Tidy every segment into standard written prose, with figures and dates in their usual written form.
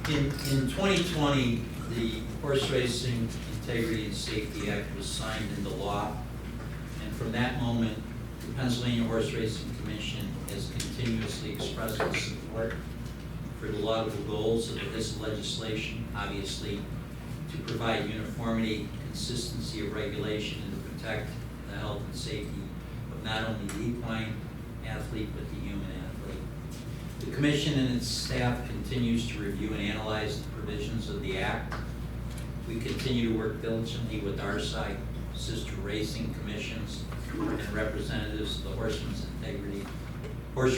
In 2020, the Horse Racing Integrity and Safety Act was signed into law, and from that moment, the Pennsylvania Horse Racing Commission has continuously expressed its support for the laudable goals of the HISA legislation, obviously to provide uniformity, consistency of regulation, and to protect the health and safety of not only the equine athlete, but the human athlete. The Commission and its staff continues to review and analyze the provisions of the Act. We continue to work diligently with our side, sister racing commissions, and representatives of the Horse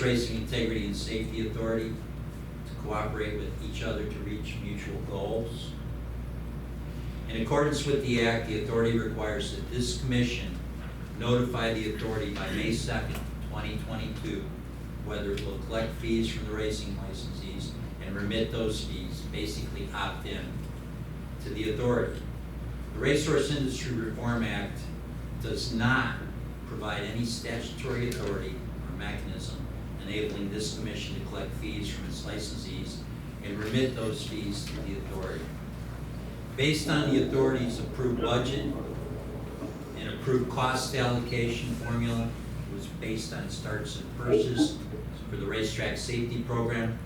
Racing Integrity and Safety Authority to cooperate with each other to reach mutual goals. In accordance with the Act, the authority requires that this commission notify the authority by May 2nd, 2022, whether it will collect fees from the racing licensees and remit those fees, basically opt in to the authority. The Racehorse Industry Reform Act does not provide any statutory authority or mechanism enabling this commission to collect fees from its licensees and remit those fees to the authority. Based on the authority's approved budget and approved cost allocation formula, it was based on starts and purses for the racetrack safety program.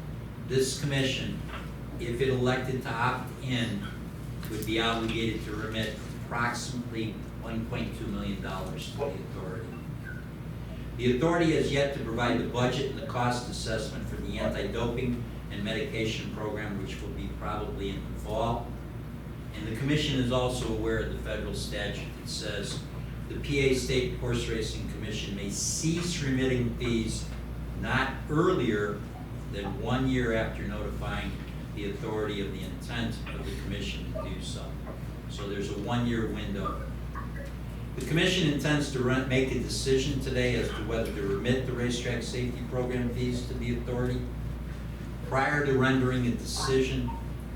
This commission, if it elected to opt in, would be obligated to remit approximately $1.2 million to the authority. The authority has yet to provide the budget and the cost assessment for the anti-doping and medication program, which will be probably in the fall. And the commission is also aware of the federal statute that says the PA State Horse Racing Commission may cease remitting fees not earlier than 1 year after notifying the authority of the intent of the commission to do so. So there's a 1 year window. The commission intends to make a decision today as to whether to remit the racetrack safety program fees to the authority. Prior to rendering a decision,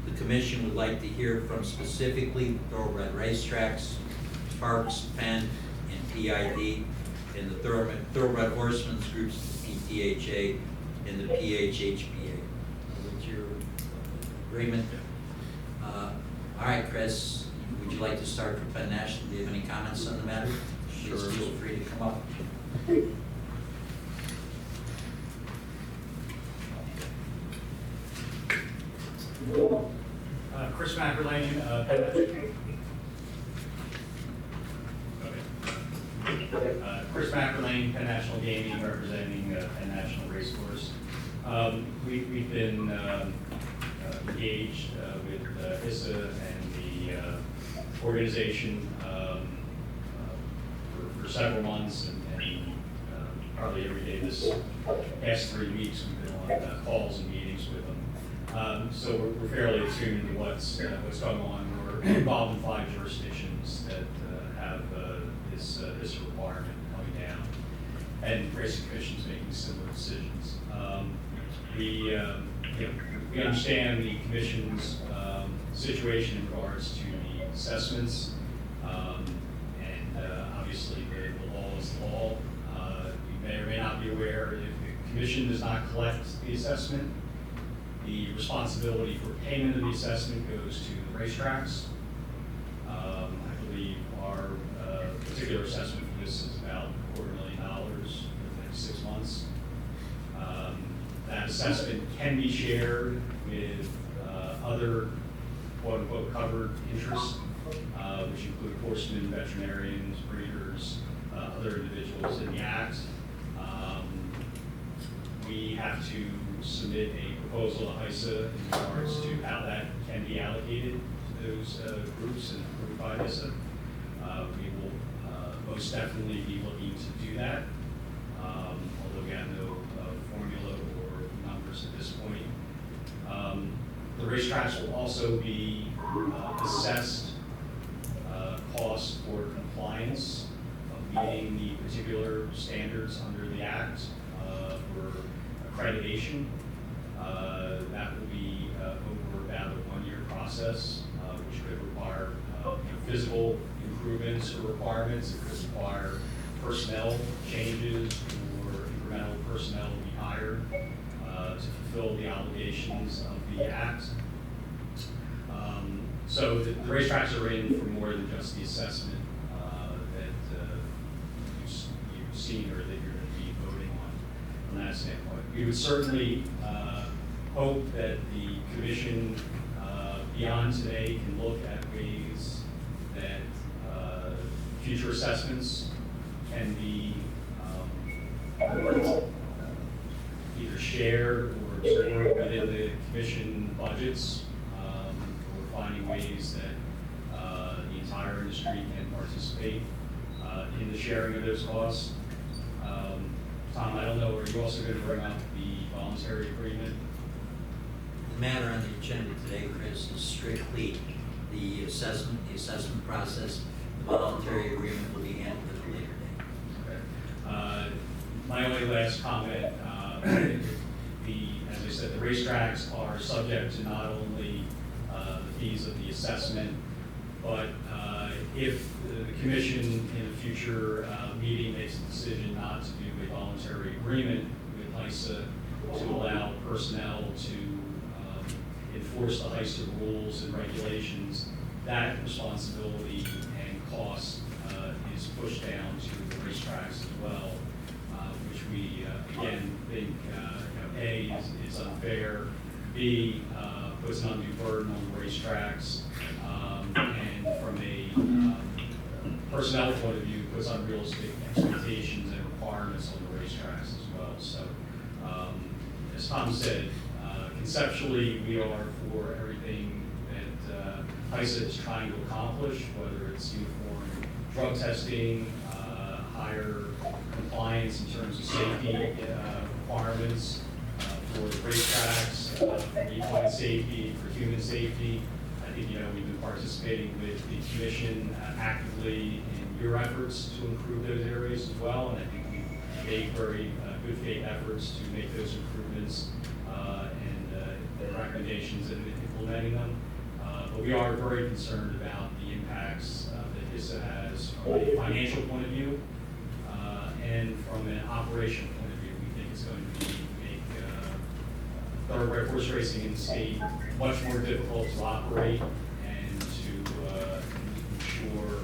the commission would like to hear from specifically Thoroughbred Racetracks, Parks, Penn, and PID, and the Thoroughbred Horsemen's groups, the PTHA and the PHHPA. With your agreement? All right, Chris, would you like to start for Penn National? Do you have any comments on the matter? Sure. Please feel free to come up. Chris Mackerlane, Penn National. Chris Mackerlane, Penn National Gaming, representing Penn National Racehorse. We've been engaged with HISA and the organization for several months, and probably every day this past 3 weeks we've been on calls and meetings with them. So we're fairly attuned to what's going on. We're involved in 5 jurisdictions that have this requirement coming down, and racing commissions making similar decisions. We understand the commission's situation in regards to the assessments, and obviously the law is the law. You may or may not be aware, if the commission does not collect the assessment, the responsibility for payment of the assessment goes to the racetracks. I believe our particular assessment for this is about $250,000 for the next 6 months. That assessment can be shared with other quote-unquote covered interests, which include horsemen, veterinarians, breeders, other individuals in the Act. We have to submit a proposal to HISA in regards to how that can be allocated to those groups and approved by HISA. We will most definitely be looking to do that, although we have no formula or numbers at this point. The racetracks will also be assessed costs for compliance of meeting the particular standards under the Act for accreditation. That will be over about a 1 year process, which could require physical improvements or requirements. It could require personnel changes or incremental personnel to be hired to fulfill the obligations of the Act. So the racetracks are in for more than just the assessment that you've seen or that you're going to be voting on from that standpoint. We would certainly hope that the commission beyond today can look at ways that future assessments can be either shared or absorbed within the commission budgets. We're finding ways that the entire industry can participate in the sharing of those costs. Tom, I don't know, are you also going to bring up the voluntary agreement? The matter on the agenda today, Chris, is strictly the assessment process. The voluntary agreement will be handled at a later date. Okay. My only last comment, as I said, the racetracks are subject to not only the fees of the assessment, but if the commission in a future meeting makes a decision not to do a voluntary agreement with HISA to allow personnel to enforce the HISA rules and regulations, that responsibility and cost is pushed down to the racetracks as well, which we again think A, is unfair, B, puts an undue burden on the racetracks, and from a personnel point of view, puts unrealistic expectations and requirements on the racetracks as well. So, as Tom said, conceptually, we are for everything that HISA is trying to accomplish, whether it's uniform drug testing, higher compliance in terms of safety requirements for the racetracks, for equine safety, for human safety. I think, we've been participating with the commission actively in your efforts to improve those areas as well, and I think we've made very good faith efforts to make those improvements and the recommendations and implementing them. But we are very concerned about the impacts that HISA has from a financial point of view and from an operational point of view. We think it's going to make thoroughbred horse racing in the state much more difficult to operate and to ensure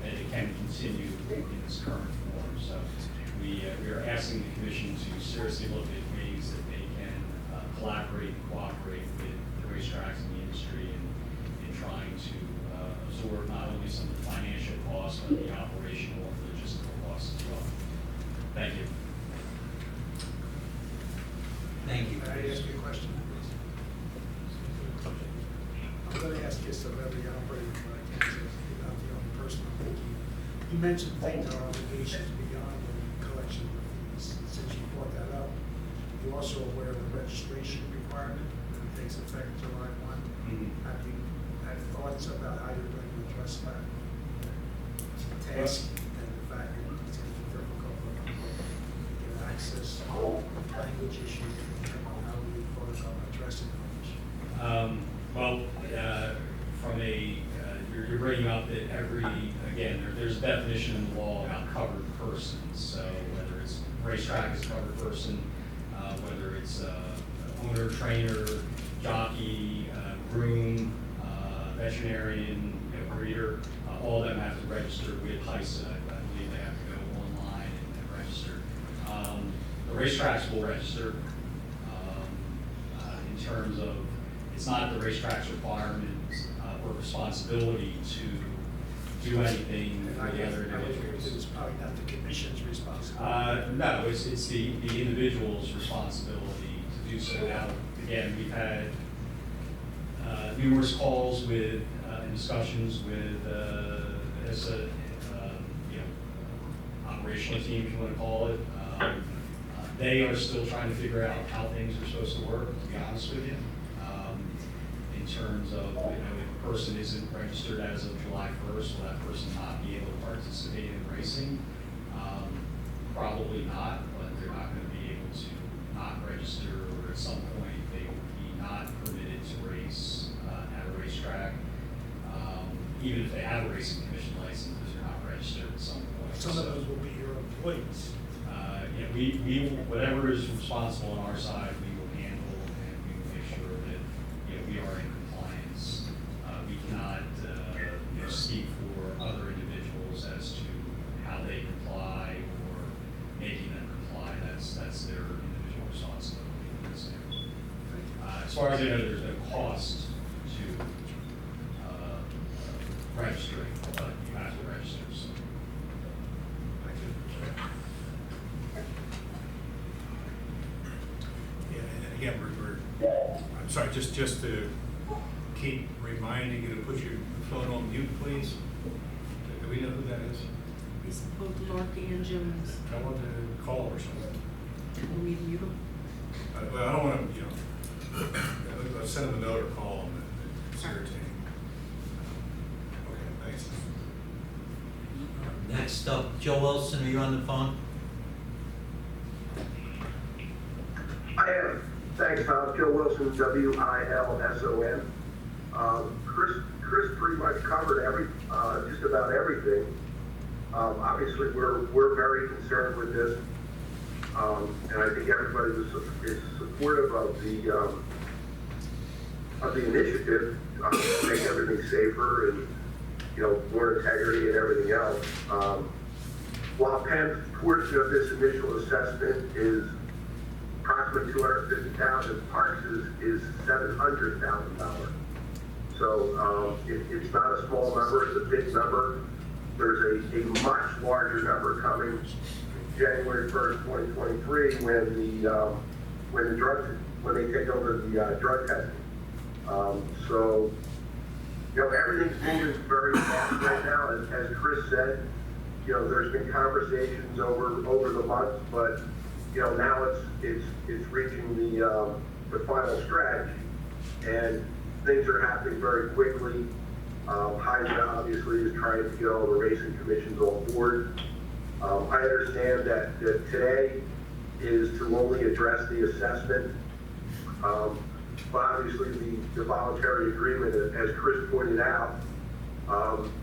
that it can continue in its current form. So we are asking the commission to seriously look at ways that they can collaborate and cooperate with the racetracks and the industry in trying to absorb not only some of the financial costs, but the operational and logistical costs as well. Thank you. Thank you. Can I ask you a question? I'm going to ask this of every operator, but I can't say you're not the only person I'm thinking. You mentioned things are obligations beyond the collection of the fees. Since you brought that up, you're also aware of the registration requirement that takes effect July 1. Mm-hmm. Have you had thoughts about how you're going to address that task and the fact that it's going to be difficult for people to get access, language issues, how we thought about addressing that issue? Well, from a, you're bringing up that there's a definition in the law about covered persons. So whether it's racetrack as a covered person, whether it's owner, trainer, jockey, groom, veterinarian, breeder, all of them have to register with HISA. I believe they have to go online and register. The racetracks will register in terms of, it's not the racetrack's requirement or responsibility to do anything for the other individuals. It's probably not the commission's responsibility. No, it's the individual's responsibility to do so. Now, again, we've had numerous calls with and discussions with HISA, operational team, if you want to call it. They are still trying to figure out how things are supposed to work, to be honest with you. In terms of, if a person isn't registered as of July 1st, will that person not be able to participate in racing? Probably not, but they're not going to be able to not register, or at some point they will be not permitted to race at a racetrack. Even if they have a racing commission license, because they're not registered at some point. Some of those will be your employees. We whatever is responsible on our side, we will handle, and we will make sure that we are in As far as I know, there's no cost to registering, but you have to register, so. Yeah, and again, I'm sorry, just to keep reminding you to put your phone on mute, please. Do we know who that is? It's both Larky and Jones. I want to call or something. Will we mute them? Well, I don't want to, let's send them a note or call them. It's irritating. Okay, thanks. Next up, Joe Wilson, are you on the phone? I am. Thanks, Tom. Joe Wilson, W-I-L-S-O-N. Chris pretty much covered just about everything. Obviously, we're very concerned with this, and I think everybody is supportive of the initiative to make everything safer and more integrity and everything else. While Penn's portion of this initial assessment is approximately $250,000, Parks is $700,000. So it's not a small number; it's a big number. There's a much larger number coming January 1st, 2023, when they take over the drug testing. So everything's moving very fast right now. As Chris said, there's been conversations over the months, but now it's reaching the final stretch, and things are happening very quickly. HISA obviously is trying to get all the racing commissions on board. I understand that today is to only address the assessment, but obviously the voluntary agreement, as Chris pointed out,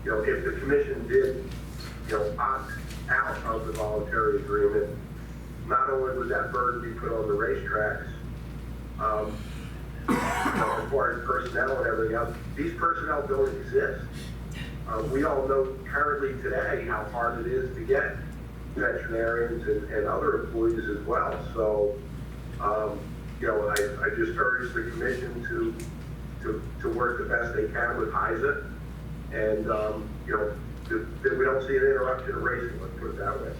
if the commission did opt out of the voluntary agreement, not only would that burden be put on the racetracks, as far as personnel and everything else, these personnel don't exist. We all know currently today how hard it is to get veterinarians and other employees as well. So, I just urge the commission to work the best they can with HISA, and that we don't see an interruption of racing. Let's put it that way.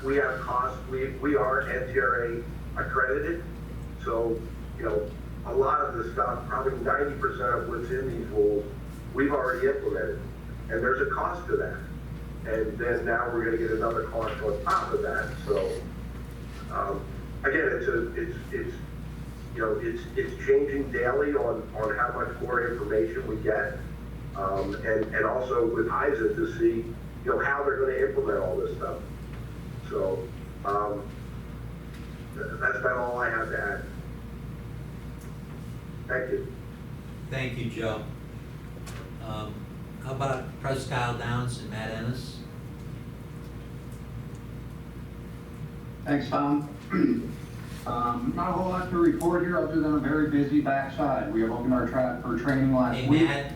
We have costs. We are NTRA accredited. So, a lot of the stuff, probably 90% of what's in these rules, we've already implemented. And there's a cost to that. And then now we're going to get another cost on top of that. So, again, it's changing daily on how much more information we get. And also with HISA to see, how they're going to implement all this stuff. So, that's about all I have to add. Thank you. Thank you, Joe. How about Presque Isle Downs and Matt Ennis? Thanks, Tom. Not a whole lot to report here other than a very busy backside. We have opened our track for training last Hey, week. Matt,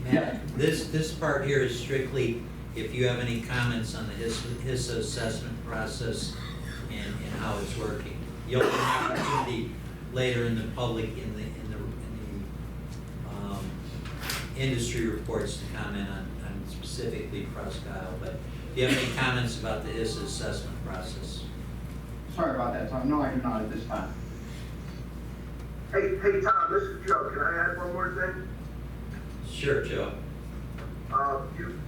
Yeah. this part here is strictly if you have any comments on the HISA assessment process and how it's working. You'll have an opportunity later in the public, in the industry reports to comment on specifically Presque Isle, but do you have any comments about the HISA assessment process? Sorry about that, Tom. No, I do not at this time. Hey, Tom, this is Joe. Can I add one more thing? Sure, Joe.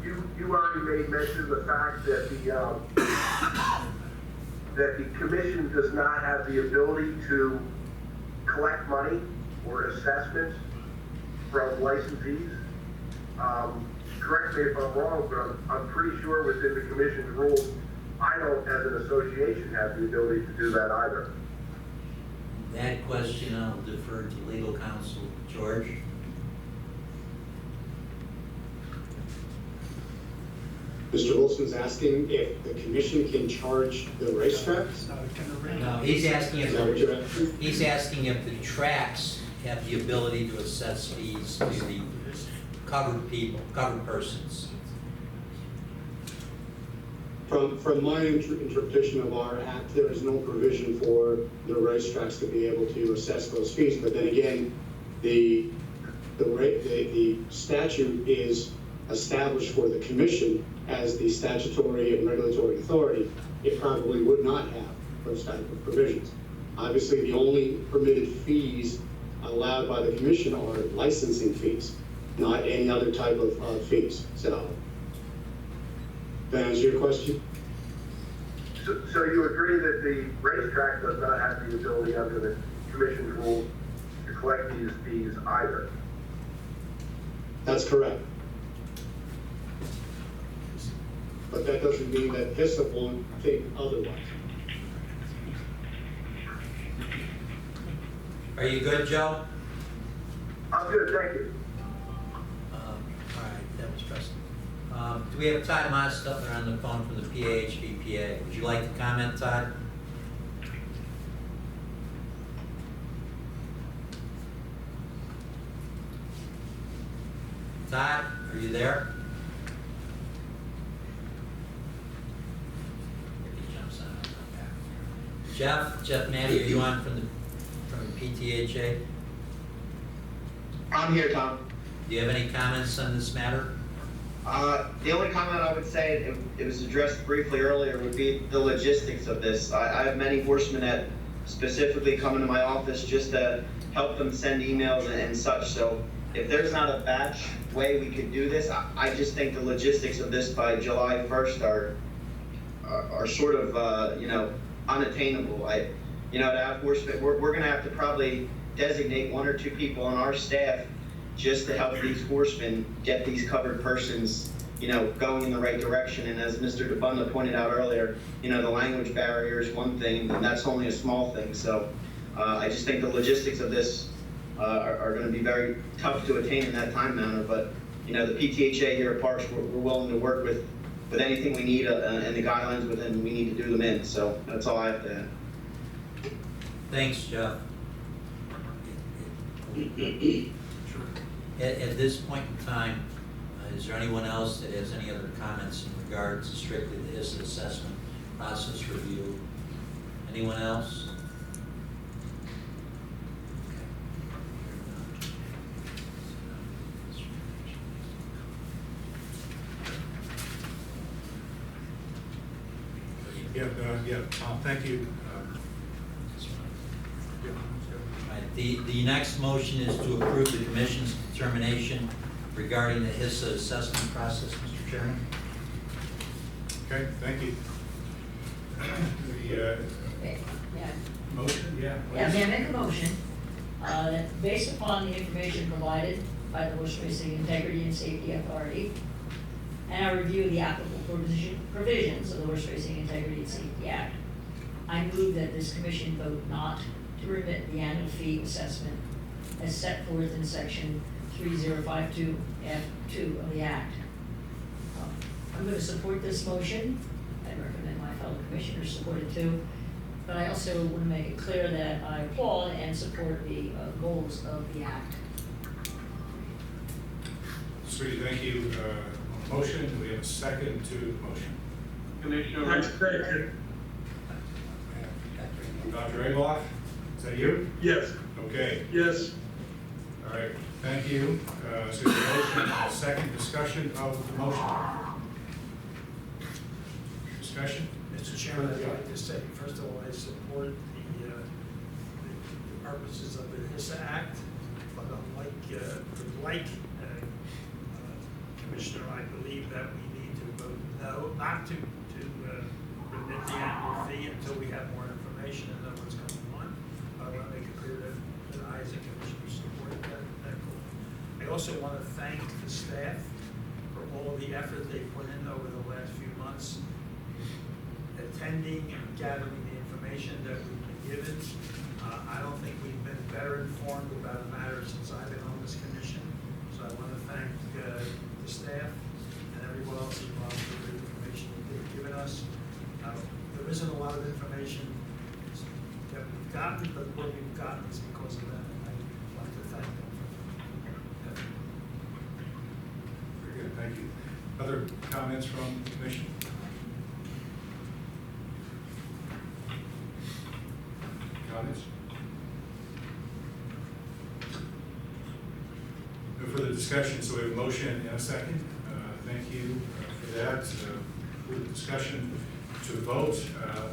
You already made mention of the fact that the commission does not have the ability to collect money or assessments from licensees. Correct me if I'm wrong, but I'm pretty sure within the commission's rules, I don't, as an association, have the ability to do that either. That question I'll defer to legal counsel, George. Mr. Wilson's asking if the commission can charge the racetracks? No, he's asking Is that what you're asking? he's asking if the tracks have the ability to assess fees to the covered persons. From my interpretation of our act, there is no provision for the racetracks to be able to assess those fees. But then again, the statute is established for the commission as the statutory and regulatory authority. It probably would not have those type of provisions. Obviously, the only permitted fees allowed by the commission are licensing fees, not any other type of fees. So, that answer your question? So you agree that the racetrack does not have the ability under the commission rules to collect these fees either? That's correct. But that doesn't mean that HISA won't think otherwise. Are you good, Joe? I'm good, thank you. All right, that was Preston. Do we have Todd Moss up there on the phone from the PAHBPA? Would you like to comment, Todd? Todd, are you there? If he jumps on, I'll come back. Jeff Matty, are you on from PTHA? I'm here, Tom. Do you have any comments on this matter? The only comment I would say, it was addressed briefly earlier, would be the logistics of this. I have many horsemen that specifically come into my office just to help them send emails and such. So if there's not a batch way we could do this, I just think the logistics of this by July 1st are sort of, unattainable. To have horsemen, we're going to have to probably designate 1 or 2 people on our staff just to help these horsemen get these covered persons, going in the right direction. And as Mr. DeBunda pointed out earlier, the language barrier is one thing, and that's only a small thing. So I just think the logistics of this are going to be very tough to attain in that time manner. But, the PTHA here at Parks, we're willing to work with anything we need and the guidelines within we need to do them in. So that's all I have to add. Thanks, Jeff. At this point in time, is there anyone else that has any other comments in regards to strictly the HISA assessment process review? Anyone else? Tom, thank you. Right, the next motion is to approve the commission's determination regarding the HISA assessment process, Mr. Chairman. Okay, thank you. The Yeah, motion, yeah. yeah, may I make a motion, that based upon the information provided by the Horse Racing Integrity and Safety Authority, and our review of the applicable provisions of the Horse Racing Integrity and Safety Act, I move that this commission vote not to remit the annual fee assessment as set forth in section 3052 F2 of the Act. I'm going to support this motion. I recommend my fellow commissioners support it too. But I also want to make it clear that I applaud and support the goals of the Act. Sweetie, thank you. Motion, do we have a second to the motion? Commissioner. Dr. Egloff, is that you? Yes. Okay. Yes. All right, thank you. So the motion, second discussion of the motion. Discussion? Mr. Chairman, I'd like to say, first of all, I support the purposes of the HISA Act, but unlike Commissioner, I believe that we need to vote no, not to remit the annual fee until we have more information and know what's going on. I want to make it clear that I, as a commissioner, support that goal. I also want to thank the staff for all of the effort they put in over the last few months, attending and gathering the information that we've been given. I don't think we've been better informed about a matter since I've been on this commission. So I want to thank the staff and everyone else involved for the information that they've given us. There isn't a lot of information that we've gotten, but what we've gotten is because of that. And I'd like to thank them for that. Very good, thank you. Other comments from the commission? comments? No further discussion, so we have a motion and a second. Thank you for that. Further discussion to vote.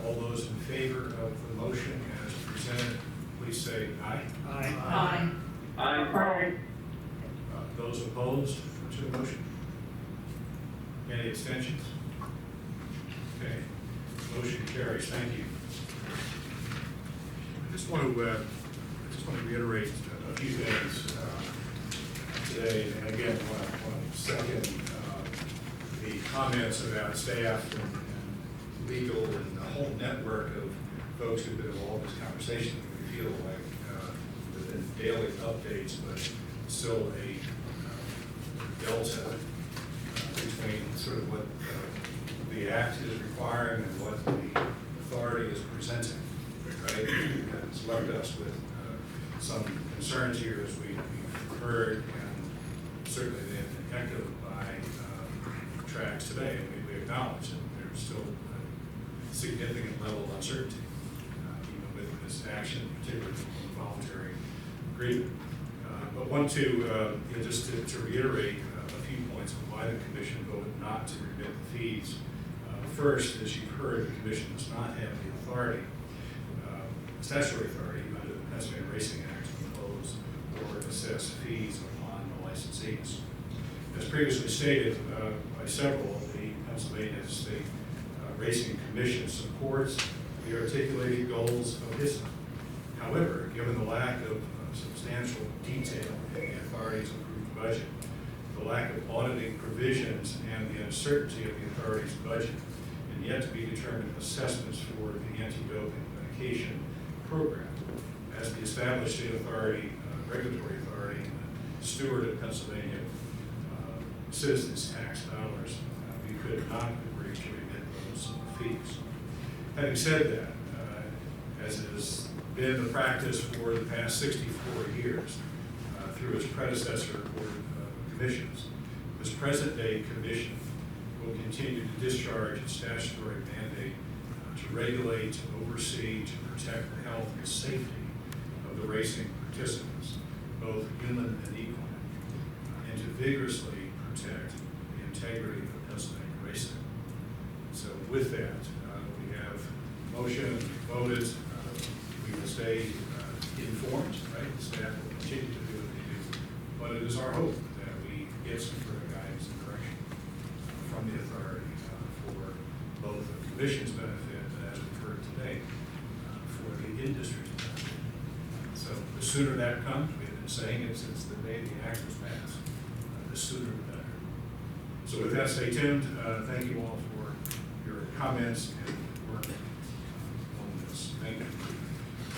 All those in favor of the motion as presented, please say aye. Aye. Aye. Those opposed to the motion? Any abstentions? Okay, motion carries. Thank you. I just want to reiterate a few things today, and again, I want to second the comments about staff and legal and the whole network of folks who've been involved in this conversation. We feel like within daily updates, but still a delta between sort of what the act is requiring and what the authority is presenting, right? And it's left us with some concerns here, as we've heard, and certainly they've been echoed by tracks today. We acknowledge that there's still a significant level of uncertainty, even with this action, particularly the voluntary agreement. But want to, just to reiterate a few points on why the commission voted not to remit the fees. First, as you've heard, the commission does not have the authority, statutory authority under the Pennsylvania Racing Act to impose or assess fees upon the licensees. As previously stated by several, the Pennsylvania State Racing Commission supports the articulated goals of HISA. However, given the lack of substantial detail in the authority's approved budget, the lack of auditing provisions, and the uncertainty of the authority's budget, and yet to be determined assessments for the anti-doping medication program. As the established state authority, regulatory authority, and the steward of Pennsylvania citizens' tax dollars, we could not agree to remit those fees. Having said that, as it has been the practice for the past 64 years through its predecessor board of commissions, this present-day commission will continue to discharge its statutory mandate to regulate, to oversee, to protect the health and safety of the racing participants, both human and equine, and to vigorously protect the integrity of Pennsylvania racing. So with that, we have motion voted. We will stay informed, right? The staff will continue to do what they do. But it is our hope that we get some further guidance and direction from the authority for both the commission's benefit, as we've heard today, for the industry's benefit. So the sooner that comes, we've been saying it since the day the act was passed, the sooner the better. So with that, stay tuned. Thank you all for your comments and work.